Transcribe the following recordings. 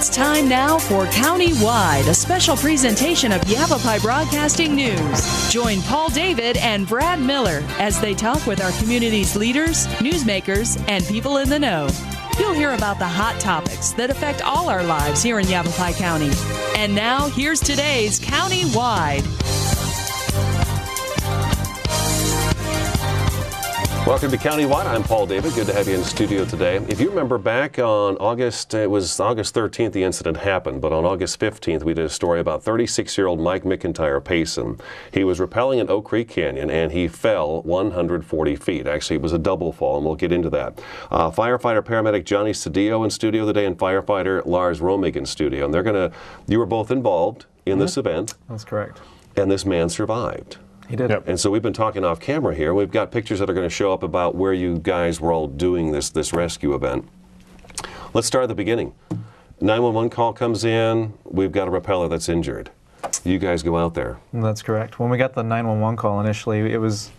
It's time now for Countywide, a special presentation of Yavapai Broadcasting News. Join Paul David and Brad Miller as they talk with our community's leaders, newsmakers, and people in the know. You'll hear about the hot topics that affect all our lives here in Yavapai County. And now, here's today's Countywide. Welcome to Countywide. I'm Paul David. Good to have you in the studio today. If you remember back on August 13th the incident happened, but on August 15th we did a story about 36-year-old Mike McIntyre Payson. He was rappelling in Oak Creek Canyon and he fell 140 feet. Actually, it was a double fall, and we'll get into that. Firefighter paramedic Johnny Cedillo in studio today and firefighter Lars Romig in studio. And you were both involved in this event. That's correct. And this man survived. He did. Yep. And so we've been talking off camera here. We've got pictures that are going to show up about where you guys were all doing this rescue event. Let's start at the beginning. 911 call comes in. We've got a rappeller that's injured. You guys go out there. That's correct. When we got the 911 call initially, it was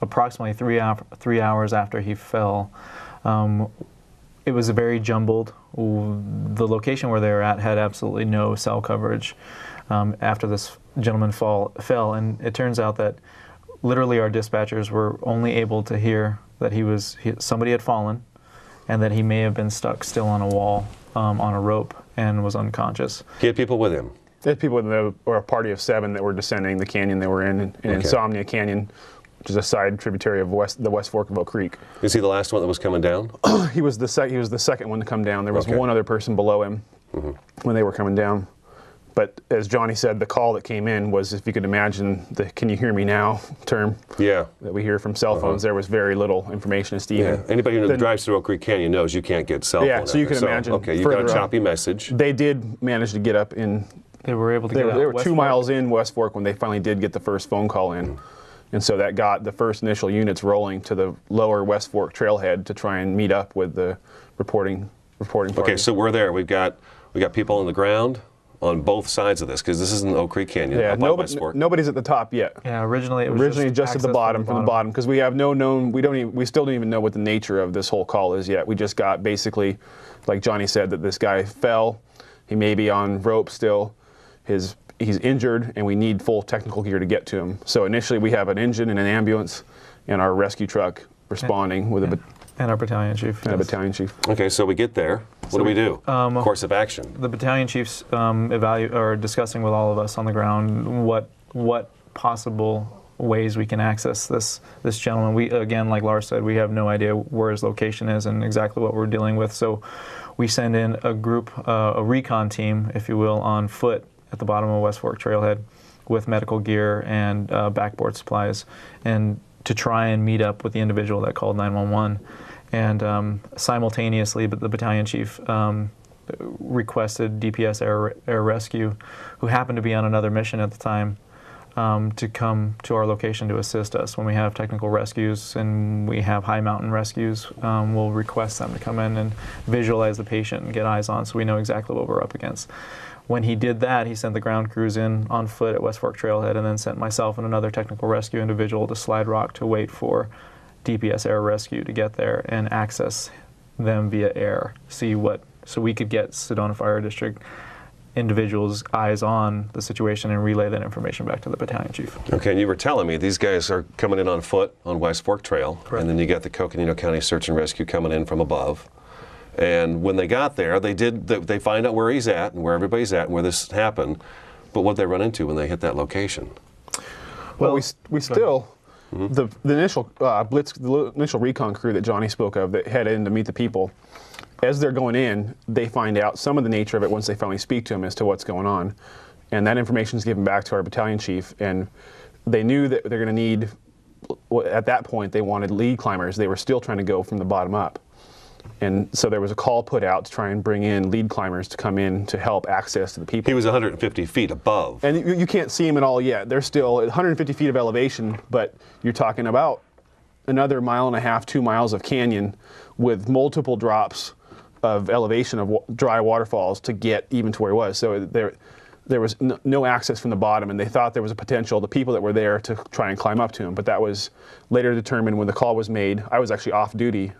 approximately 3 hours after he fell. It was a very jumbled. The location where they were at had absolutely no cell coverage after this gentleman fell, and it turns out that literally our dispatchers were only able to hear that somebody had fallen and that he may have been stuck still on a wall on a rope and was unconscious. He had people with him? They had people with him, or a party of 7 that were descending the canyon they were in Insomnia Canyon, which is a side tributary of the West Fork of Oak Creek. Is he the last one that was coming down? He was the second one to come down. There was one other person below him when they were coming down. But as Johnny said, the call that came in was, if you could imagine the "can you hear me now" term that we hear from cell phones, there was very little information as to even. Anybody who drives through Oak Creek Canyon knows you can't get cell phone. Yeah, so you can imagine. Okay, you got a choppy message. They did manage to get up in. They were able to get up. They were 2 miles in West Fork when they finally did get the first phone call in. And so that got the first initial units rolling to the lower West Fork trailhead to try and meet up with the reporting party. Okay, so we're there. We got people on the ground on both sides of this, because this isn't Oak Creek Canyon. Yeah, nobody's at the top yet. Yeah, originally it was just at the bottom, from the bottom, because we have no known. We still don't even know what the nature of this whole call is yet. We just got basically, like Johnny said, that this guy fell. He may be on rope still. He's injured, and we need full technical gear to get to him. So initially, we have an engine and an ambulance, and our rescue truck responding with and our battalion chief. And a battalion chief. Okay, so we get there. What do we do? Course of action. The battalion chiefs are discussing with all of us on the ground what possible ways we can access this gentleman. We, again, like Lars said, we have no idea where his location is and exactly what we're dealing with. So we send in a group, a recon team, if you will, on foot at the bottom of West Fork Trailhead with medical gear and backboard supplies, and to try and meet up with the individual that called 911. And simultaneously, the battalion chief requested DPS Air Rescue, who happened to be on another mission at the time, to come to our location to assist us. When we have technical rescues and we have high mountain rescues, we'll request them to come in and visualize the patient and get eyes on, so we know exactly what we're up against. When he did that, he sent the ground crews in on foot at West Fork Trailhead, and then sent myself and another technical rescue individual to Slide Rock to wait for DPS Air Rescue to get there and access them via air, so we could get Sedona Fire District individuals' eyes on the situation and relay that information back to the battalion chief. Okay, and you were telling me these guys are coming in on foot on West Fork Trail, correct, and then you got the Coconino County Search and Rescue coming in from above. And when they got there, they find out where he's at and where everybody's at and where this happened. But what they run into when they hit that location? Well, we still. The initial blitz, the initial recon crew that Johnny spoke of that headed in to meet the people, as they're going in, they find out some of the nature of it once they finally speak to him as to what's going on. And that information is given back to our battalion chief. And they knew that they're going to need, at that point, they wanted lead climbers. They were still trying to go from the bottom up. And so there was a call put out to try and bring in lead climbers to come in to help access to the people. He was 150 feet above. And you can't see him at all yet. They're still at 150 feet of elevation, but you're talking about another 1.5 miles, 2 miles of canyon with multiple drops of elevation of dry waterfalls to get even to where he was. So there was no access from the bottom, and they thought there was a potential, the people that were there, to try and climb up to him. But that was later determined when the call was made. I was actually off duty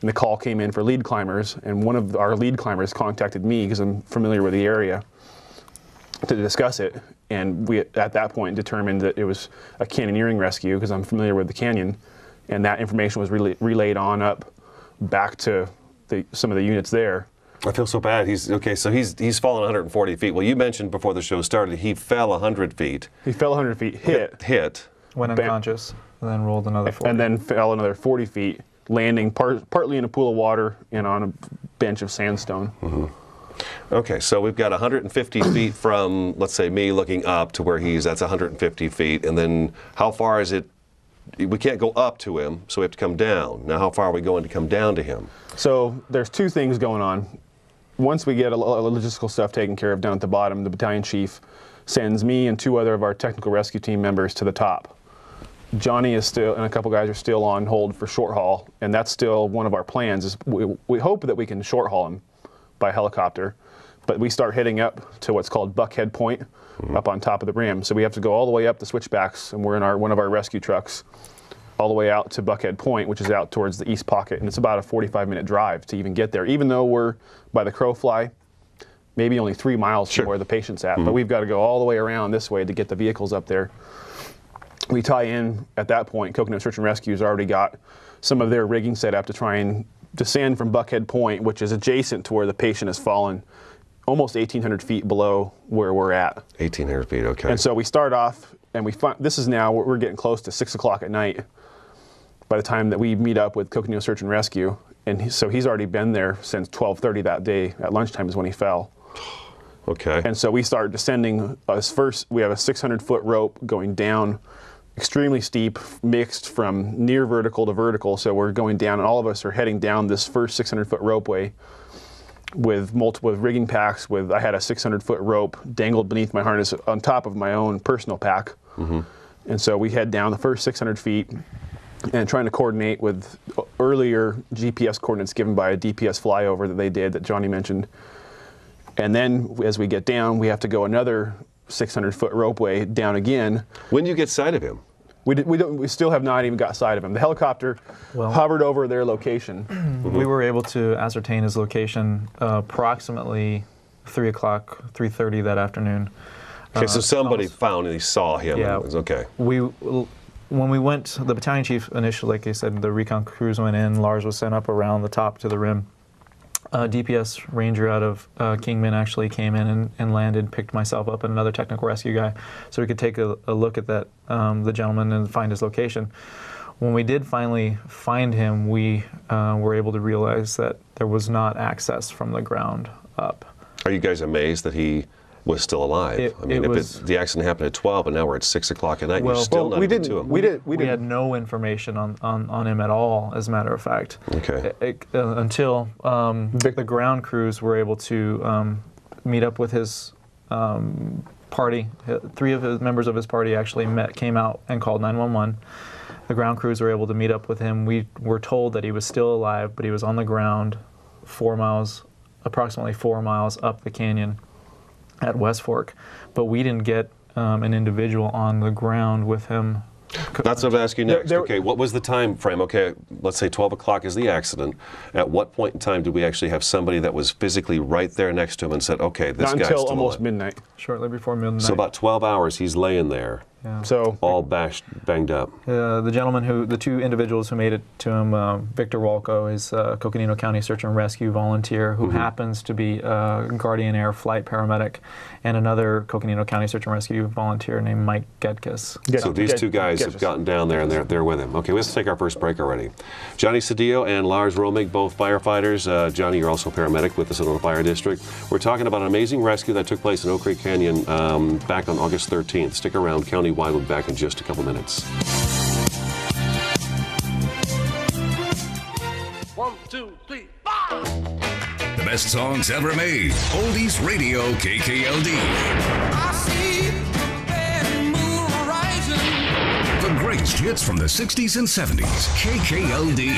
and the call came in for lead climbers, and one of our lead climbers contacted me because I'm familiar with the area to discuss it, and we at that point determined that it was a canyoneering rescue because I'm familiar with the canyon, and that information was relayed on up back to some of the units there. I feel so bad. He's fallen 140 feet. Well, you mentioned before the show started he fell 100 feet. He fell 100 feet, hit. Went unconscious, and then rolled another 40. And then fell another 40 feet, landing partly in a pool of water and on a bench of sandstone. Mm-hmm. Okay, so we've got 150 feet from, let's say, me looking up to where that's 150 feet. And then how far is it? We can't go up to him, so we have to come down. Now, how far are we going to come down to him? So there's two things going on. Once we get a logistical stuff taken care of down at the bottom, the battalion chief sends me and 2 other of our technical rescue team members to the top. Johnny is still, and a couple guys are still on hold for short haul, and that's still one of our plans. Is we hope that we can short haul him by helicopter, but we start heading up to what's called Buckhead Point, up on top of the rim. So we have to go all the way up the switchbacks, and we're in one of our rescue trucks, all the way out to Buckhead Point, which is out towards the east pocket, and it's about a 45-minute drive to even get there, even though we're by the crow fly, maybe only 3 miles from where the patient's at. But we've got to go all the way around this way to get the vehicles up there. We tie in at that point. Coconut Search and Rescue's already got some of their rigging set up to try and descend from Buckhead Point, which is adjacent to where the patient has fallen, almost 1,800 feet below where we're at. 1,800 feet, okay. And so we start off, and this is now, we're getting close to 6 o'clock at night by the time that we meet up with Coconino Search and Rescue. And so he's already been there since 12:30 that day. At lunchtime is when he fell. Okay. And so we start descending. We have a 600-foot rope going down, extremely steep, mixed from near vertical to vertical. So we're going down, and all of us are heading down this first 600-foot ropeway with multiple rigging packs. I had a 600-foot rope dangled beneath my harness on top of my own personal pack. Mm-hmm. And so we head down the first 600 feet and trying to coordinate with earlier GPS coordinates given by a DPS flyover that they did that Johnny mentioned. And then as we get down, we have to go another 600-foot ropeway down again. When do you get sight of him? We still have not even got sight of him. The helicopter hovered over their location. We were able to ascertain his location approximately 3 o'clock, 3:30 that afternoon. Okay, so somebody found and he saw him. Yeah. And it was okay. When we went, the battalion chief initially, like I said, the recon crews went in. Lars was sent up around the top to the rim. DPS ranger out of Kingman actually came in and landed, picked myself up and another technical rescue guy, so we could take a look at that the gentleman and find his location. When we did finally find him, we were able to realize that there was not access from the ground up. Are you guys amazed that he was still alive? The accident happened at 12, and now we're at 6 o'clock at night. You're still not even to him. We had no information on him at all, as a matter of fact. Okay. Until the ground crews were able to meet up with his party. 3 of the members of his party actually came out and called 911. The ground crews were able to meet up with him. We were told that he was still alive, but he was on the ground approximately 4 miles up the canyon at West Fork, but we didn't get an individual on the ground with him. That's what I'm asking next. Okay, what was the time frame? Okay, let's say 12 o'clock is the accident. At what point in time did we actually have somebody that was physically right there next to him and said, okay, this guy's still alive? Not until almost midnight. Shortly before midnight. So about 12 hours he's laying there. Yeah. So all banged up. The 2 individuals who made it to him, Victor Walco is a Coconino County Search and Rescue volunteer who happens to be a Guardian Air flight paramedic, and another Coconino County Search and Rescue volunteer named Mike Gedkes. So these 2 guys have gotten down there and they're with him. Okay, we have to take our first break already. Johnny Cedillo and Lars Romig, both firefighters. Johnny, you're also a paramedic with us in the fire district. We're talking about an amazing rescue that took place in Oak Creek Canyon back on August 13th. Stick around, County Wide will be back in just a couple minutes. 1, 2, 3, 4. The best songs ever made. Oldies Radio KKLD. I see the bad moon rising. The greatest hits from the 60s and 70s. KKLD.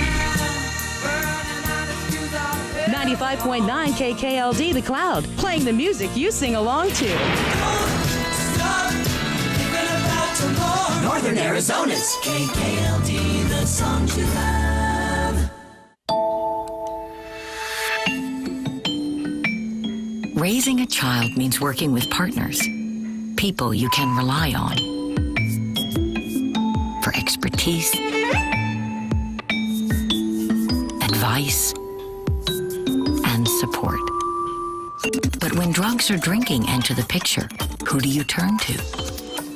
95.9 KKLD The Cloud, playing the music you sing along to. Northern Arizona's KKLD, the songs you love. Raising a child means working with partners, people you can rely on, for expertise, advice, and support. But when drugs or drinking enter the picture, who do you turn to?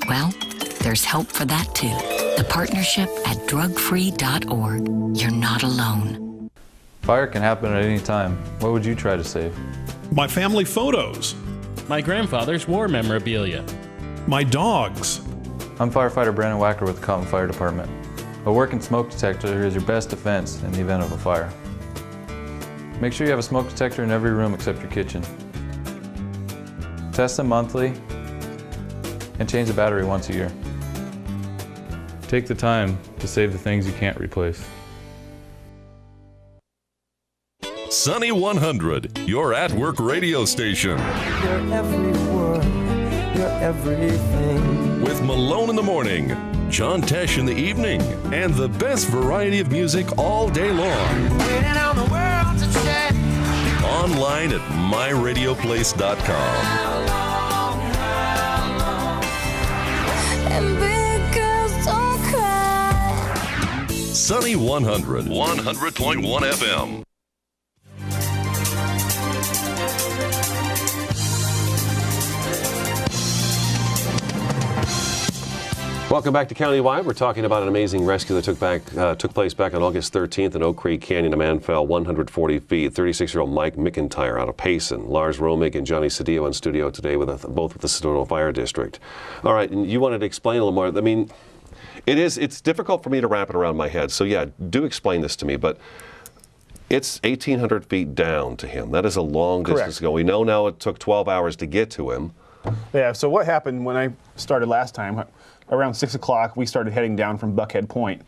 Well, there's help for that too. The partnership at drugfree.org. You're not alone. Fire can happen at any time. What would you try to save? My family photos. My grandfather's war memorabilia. My dogs. I'm firefighter Brandon Wacker with the Cotton Fire Department. A working smoke detector is your best defense in the event of a fire. Make sure you have a smoke detector in every room except your kitchen. Test them monthly and change the battery once a year. Take the time to save the things you can't replace. Sunny 100, your at-work radio station. You're every word, you're everything. With Malone in the morning, John Tesh in the evening, and the best variety of music all day long. Waiting on the world to check. Online at myradioplace.com. And big girls don't cry. Sunny 100, 100.1 FM. Welcome back to Countywide. We're talking about an amazing rescue that took place back on August 13th in Oak Creek Canyon. A man fell 140 feet. 36-year-old Mike McIntyre out of Payson. Lars Romig and Johnny Cedillo in studio today, both with the Sedona Fire District. All right, and you wanted to explain a little more. I mean, it's difficult for me to wrap it around my head. So yeah, do explain this to me. But it's 1,800 feet down to him. That is a long distance to go. We know now it took 12 hours to get to him. Yeah, so what happened when I started last time, around 6 o'clock, we started heading down from Buckhead Point,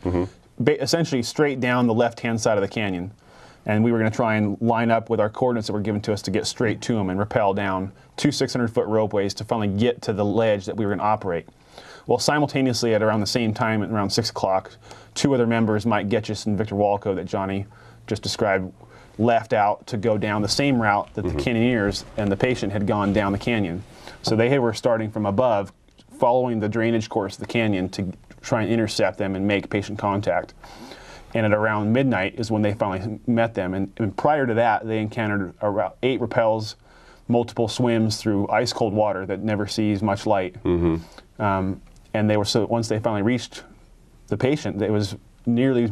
essentially straight down the left-hand side of the canyon. And we were going to try and line up with our coordinates that were given to us to get straight to him and rappel down 2 600-foot ropeways to finally get to the ledge that we were going to operate. Well, simultaneously at around the same time, at around 6 o'clock, 2 other members, Mike Getchis and Victor Walco, that Johnny just described, left out to go down the same route that the canyoneers and the patient had gone down the canyon. So they were starting from above, following the drainage course of the canyon to try and intercept them and make patient contact. And at around midnight is when they finally met them. And prior to that, they encountered around 8 rappels, multiple swims through ice-cold water that never sees much light. And they were, so once they finally reached the patient, it was nearly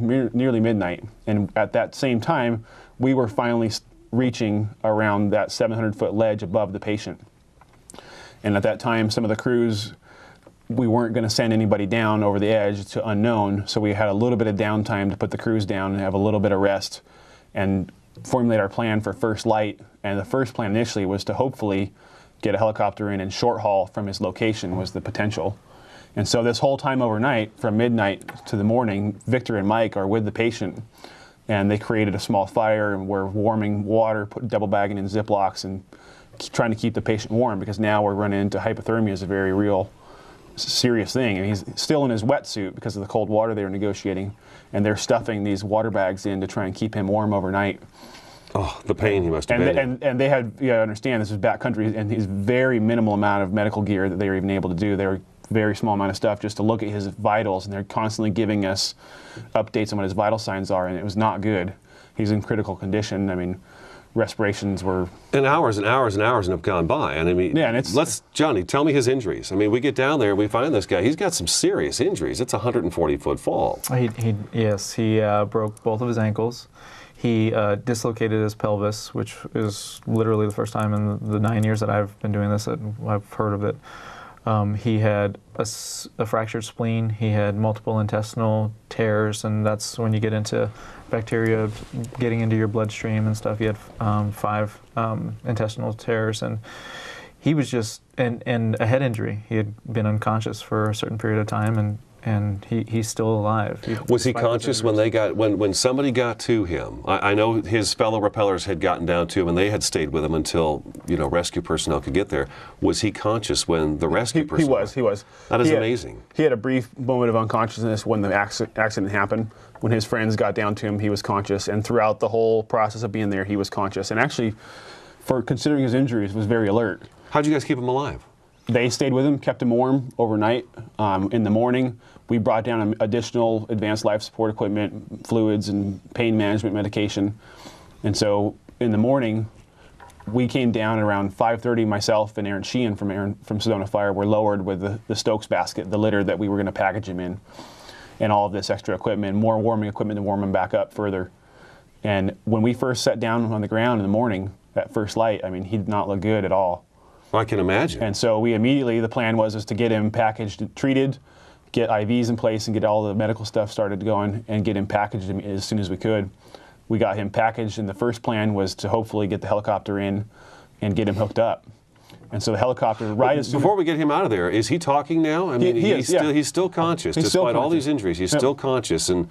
midnight. And at that same time, we were finally reaching around that 700-foot ledge above the patient. And at that time, some of the crews, we weren't going to send anybody down over the edge to unknown, so we had a little bit of downtime to put the crews down and have a little bit of rest and formulate our plan for first light. And the first plan initially was to hopefully get a helicopter in and short haul from his location was the potential. And so this whole time overnight, from midnight to the morning, Victor and Mike are with the patient, and they created a small fire and we're warming water, double bagging in Ziplocs and trying to keep the patient warm, because now we're running into hypothermia is a very real, serious thing. And he's still in his wetsuit because of the cold water they were negotiating, and they're stuffing these water bags in to try and keep him warm overnight. Oh, the pain he must have been. And they had, you know, understand this is backcountry, and he's very minimal amount of medical gear that they were even able to do. They were very small amount of stuff just to look at his vitals, and they're constantly giving us updates on what his vital signs are, and it was not good. He's in critical condition. I mean, respirations were... And hours and hours and hours have gone by. And I mean, yeah, and it's... Johnny, tell me his injuries. I mean, we get down there and we find this guy. He's got some serious injuries. It's a 140-foot fall. Yes, he broke both of his ankles. He dislocated his pelvis, which is literally the first time in the 9 years that I've been doing this that I've heard of it. He had a fractured spleen. He had multiple intestinal tears, and that's when you get into bacteria getting into your bloodstream and stuff. He had 5 intestinal tears, and he was just, and a head injury. He had been unconscious for a certain period of time, and he's still alive. Was he conscious when when somebody got to him? I know his fellow rappellers had gotten down to him and they had stayed with him until, you know, rescue personnel could get there. Was he conscious when the rescue personnel? He was. That is amazing. He had a brief moment of unconsciousness when the accident happened. When his friends got down to him, he was conscious, and throughout the whole process of being there, he was conscious. And actually, for considering his injuries, was very alert. How'd you guys keep him alive? They stayed with him, kept him warm overnight. In the morning, we brought down additional advanced life support equipment, fluids, and pain management medication. And so in the morning, we came down around 5:30. Myself and Aaron Sheehan from Sedona Fire were lowered with the Stokes basket, the litter that we were going to package him in, and all of this extra equipment, more warming equipment to warm him back up further. And when we first sat down on the ground in the morning, that first light, I mean, he did not look good at all. Well, I can imagine. And so we immediately, the plan was to get him packaged and treated, get IVs in place, and get all the medical stuff started going, and get him packaged as soon as we could. We got him packaged, and the first plan was to hopefully get the helicopter in and get him hooked up. And so the helicopter, right as soon Before we get him out of there, is he talking now? I mean, he's still conscious. Despite all these injuries, he's still conscious. And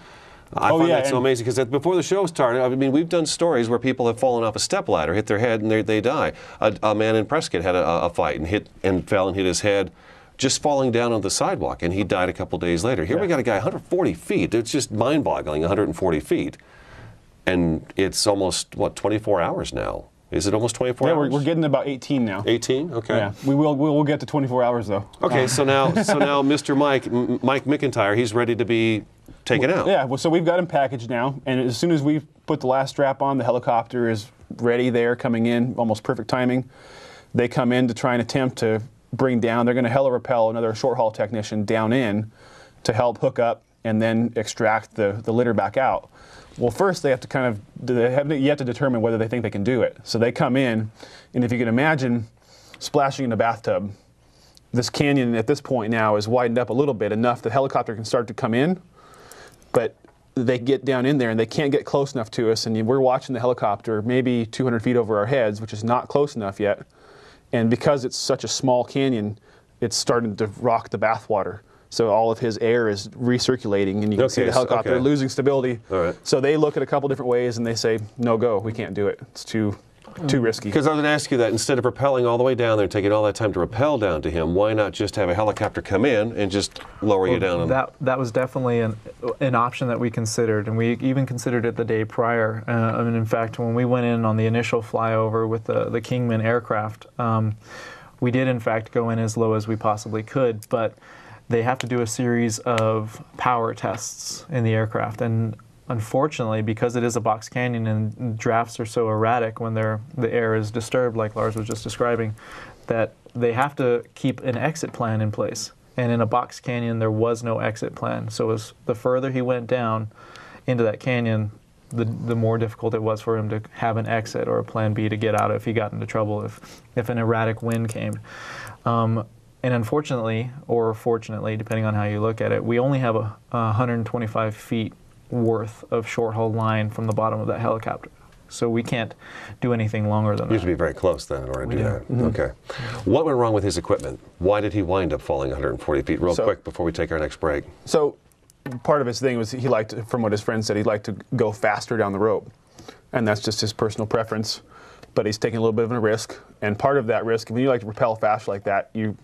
I find that so amazing, because before the show started, I mean, we've done stories where people have fallen off a stepladder, hit their head, and they die. A man in Prescott had a fight and fell and hit his head just falling down on the sidewalk, and he died a couple days later. Here we got a guy 140 feet. It's just mind-boggling, 140 feet. And it's almost, 24 hours now? Is it almost 24 hours? Yeah, we're getting about 18 now. 18? Okay. Yeah, we'll get to 24 hours, though. Okay, so now Mr. Mike McIntyre, he's ready to be taken out. Yeah, well, so we've got him packaged now, and as soon as we put the last strap on, the helicopter is ready there, coming in, almost perfect timing. They come in to try and attempt to bring down, they're going to heli-rappel another short-haul technician down in to help hook up and then extract the litter back out. Well, first they have to you have to determine whether they think they can do it. So they come in, and if you can imagine splashing in a bathtub, this canyon at this point now is widened up a little bit, enough the helicopter can start to come in, but they get down in there and they can't get close enough to us, and we're watching the helicopter maybe 200 feet over our heads, which is not close enough yet. And because it's such a small canyon, it's starting to rock the bathwater. So all of his air is recirculating, and you can see the helicopter losing stability. All right. So they look at a couple different ways, and they say, no go, we can't do it. It's too risky. Because I was going to ask you that, instead of rappelling all the way down there and taking all that time to rappel down to him, why not just have a helicopter come in and just lower you down? That was definitely an option that we considered, and we even considered it the day prior. In fact, when we went in on the initial flyover with the Kingman aircraft, we did in fact go in as low as we possibly could, but they have to do a series of power tests in the aircraft, and unfortunately, because it is a box canyon and drafts are so erratic when the air is disturbed, like Lars was just describing, that they have to keep an exit plan in place. And in a box canyon, there was no exit plan. So as the further he went down into that canyon, the more difficult it was for him to have an exit or a plan B to get out if he got into trouble, if an erratic wind came. And unfortunately, or fortunately, depending on how you look at it, we only have 125 feet worth of short-haul line from the bottom of that helicopter. So we can't do anything longer than that. You have to be very close then in order to do that. Mm-hmm. Okay. What went wrong with his equipment? Why did he wind up falling 140 feet? Real quick before we take our next break. So part of his thing was he liked, from what his friend said, he liked to go faster down the rope. And that's just his personal preference. But he's taking a little bit of a risk. And part of that risk, when you like to rappel fast like that, you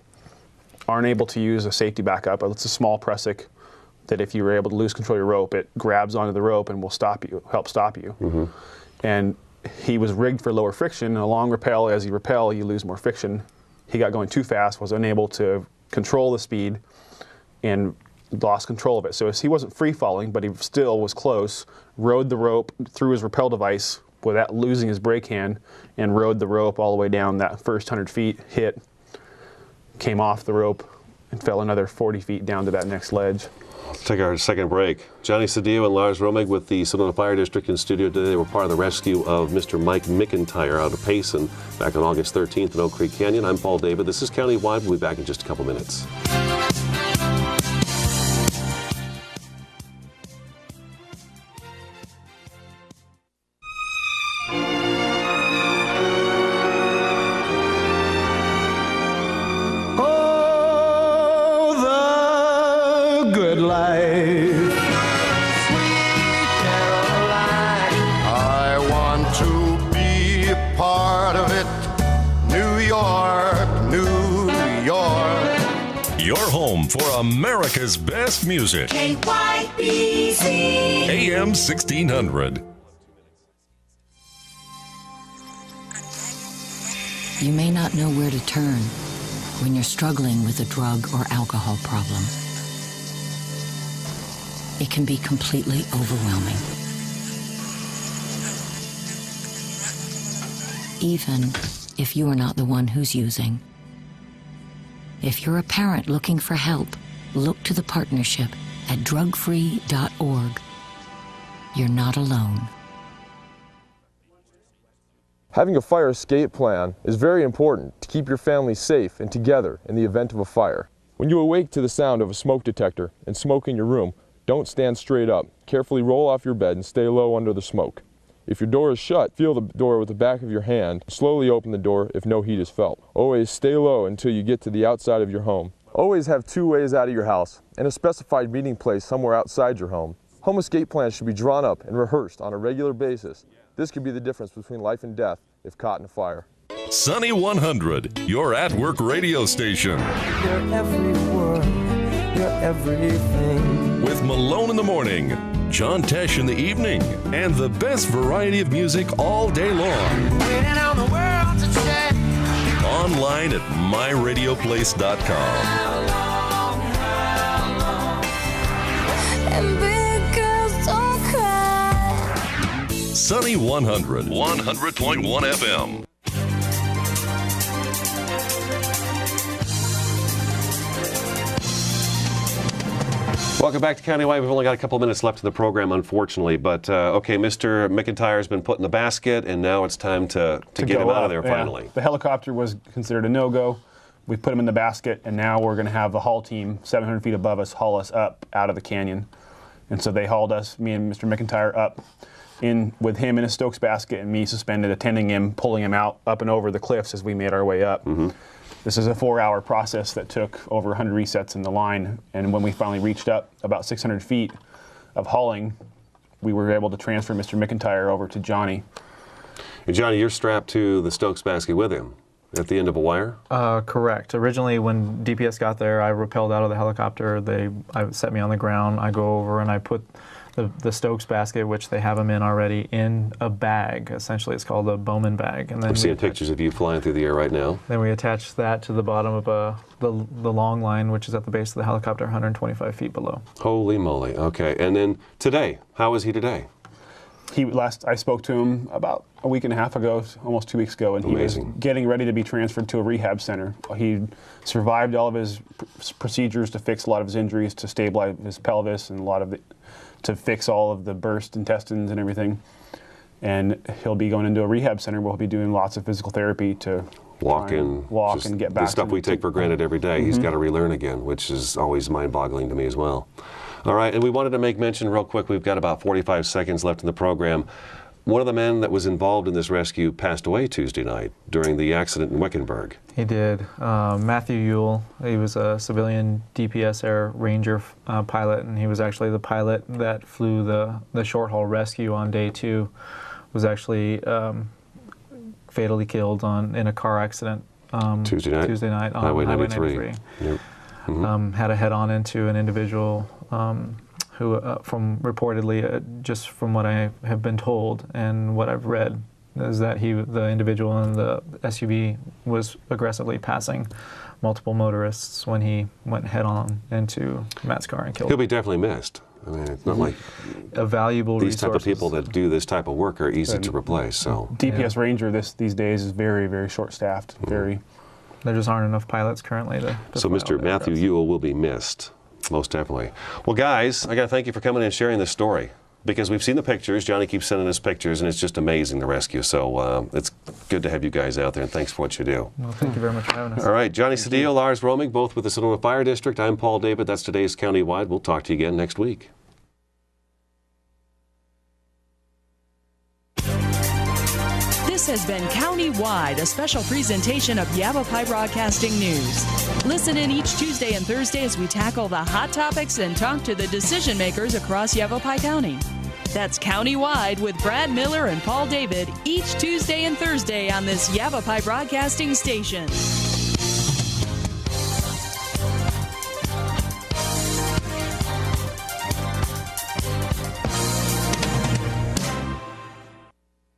aren't able to use a safety backup. It's a small pressic that if you were able to lose control of your rope, it grabs onto the rope and will help stop you. Mm-hmm. And he was rigged for lower friction. A long rappel, as you rappel, you lose more friction. He got going too fast, was unable to control the speed, and lost control of it. So he wasn't free falling, but he still was close, rode the rope through his rappel device without losing his brake hand, and rode the rope all the way down that first 100 feet, hit, came off the rope, and fell another 40 feet down to that next ledge. Let's take our second break. Johnny Cedillo and Lars Romig with the Sedona Fire District in studio today. They were part of the rescue of Mr. Mike McIntyre out of Payson back on August 13th in Oak Creek Canyon. I'm Paul David. This is Countywide. We'll be back in just a couple minutes. For America's best music. KYBZ. AM 1600. You may not know where to turn when you're struggling with a drug or alcohol problem. It can be completely overwhelming. Even if you are not the one who's using. If you're a parent looking for help, look to the partnership at drugfree.org. You're not alone. Having a fire escape plan is very important to keep your family safe and together in the event of a fire. When you awake to the sound of a smoke detector and smoke in your room, don't stand straight up. Carefully roll off your bed and stay low under the smoke. If your door is shut, feel the door with the back of your hand. Slowly open the door if no heat is felt. Always stay low until you get to the outside of your home. Always have 2 ways out of your house and a specified meeting place somewhere outside your home. Home escape plans should be drawn up and rehearsed on a regular basis. This could be the difference between life and death if caught in a fire. Sunny 100, your at-work radio station. You're every word, you're everything. With Malone in the morning, John Tesh in the evening, and the best variety of music all day long. Waiting on the world to change. Online at myradioplace.com. And big girls don't cry. Sunny 100, 100.1 FM. Welcome back to Countywide. We've only got a couple minutes left in the program, unfortunately. But, okay, Mr. McIntyre's been put in the basket, and now it's time to get him out of there finally. The helicopter was considered a no-go. We put him in the basket, and now we're going to have the haul team 700 feet above us haul us up out of the canyon. And so they hauled us, me and Mr. McIntyre, up in with him in a Stokes basket and me suspended, attending him, pulling him out up and over the cliffs as we made our way up. Mm-hmm. This is a 4-hour process that took over 100 resets in the line, and when we finally reached up about 600 feet of hauling, we were able to transfer Mr. McIntyre over to Johnny. And Johnny, you're strapped to the Stokes basket with him at the end of a wire? Correct. Originally, when DPS got there, I rappelled out of the helicopter. They set me on the ground. I go over and I put the Stokes basket, which they have them in already, in a bag. Essentially, it's called a Bowman bag. And then I'm seeing pictures of you flying through the air right now. Then we attach that to the bottom of the long line, which is at the base of the helicopter, 125 feet below. Holy moly. Okay. And then today, how is he today? I spoke to him about a week and a half ago, almost 2 weeks ago, and Amazing. He was getting ready to be transferred to a rehab center. He survived all of his procedures to fix a lot of his injuries, to stabilize his pelvis, and to fix all of the burst intestines and everything. And he'll be going into a rehab center where he'll be doing lots of physical therapy to walk and get back. The stuff we take for granted every day, he's got to relearn again, which is always mind-boggling to me as well. All right, and we wanted to make mention real quick, we've got about 45 seconds left in the program. One of the men that was involved in this rescue passed away Tuesday night during the accident in Wickenburg. He did. Matthew Ewell, he was a civilian DPS Air Ranger pilot, and he was actually the pilot that flew the short-haul rescue on day 2, was actually fatally killed in a car accident Tuesday night on Highway 93. Yep. Mm-hmm. Had a head-on into an individual who, reportedly, just from what I have been told and what I've read, is that the individual in the SUV was aggressively passing multiple motorists when he went head-on into Matt's car and killed him. He'll be definitely missed. I mean, it's not like a valuable these resource. Type of people that do this type of work are easy to replace. So DPS Ranger these days is very, very short-staffed. Very. There just aren't enough pilots currently to so Mr. Matthew Ewell will be missed, most definitely. Well, guys, I got to thank you for coming in and sharing this story, because we've seen the pictures. Johnny keeps sending us pictures, and it's just amazing, the rescue. So it's good to have you guys out there, and thanks for what you do. Well, thank you very much for having us. All right, Johnny Cedillo, Lars Romig, both with the Sonoma Fire District. I'm Paul David. That's today's Countywide. We'll talk to you again next week. This has been Countywide, a special presentation of Yavapai Broadcasting News. Listen in each Tuesday and Thursday as we tackle the hot topics and talk to the decision makers across Yavapai County. That's Countywide with Brad Miller and Paul David each Tuesday and Thursday on this Yavapai Broadcasting station.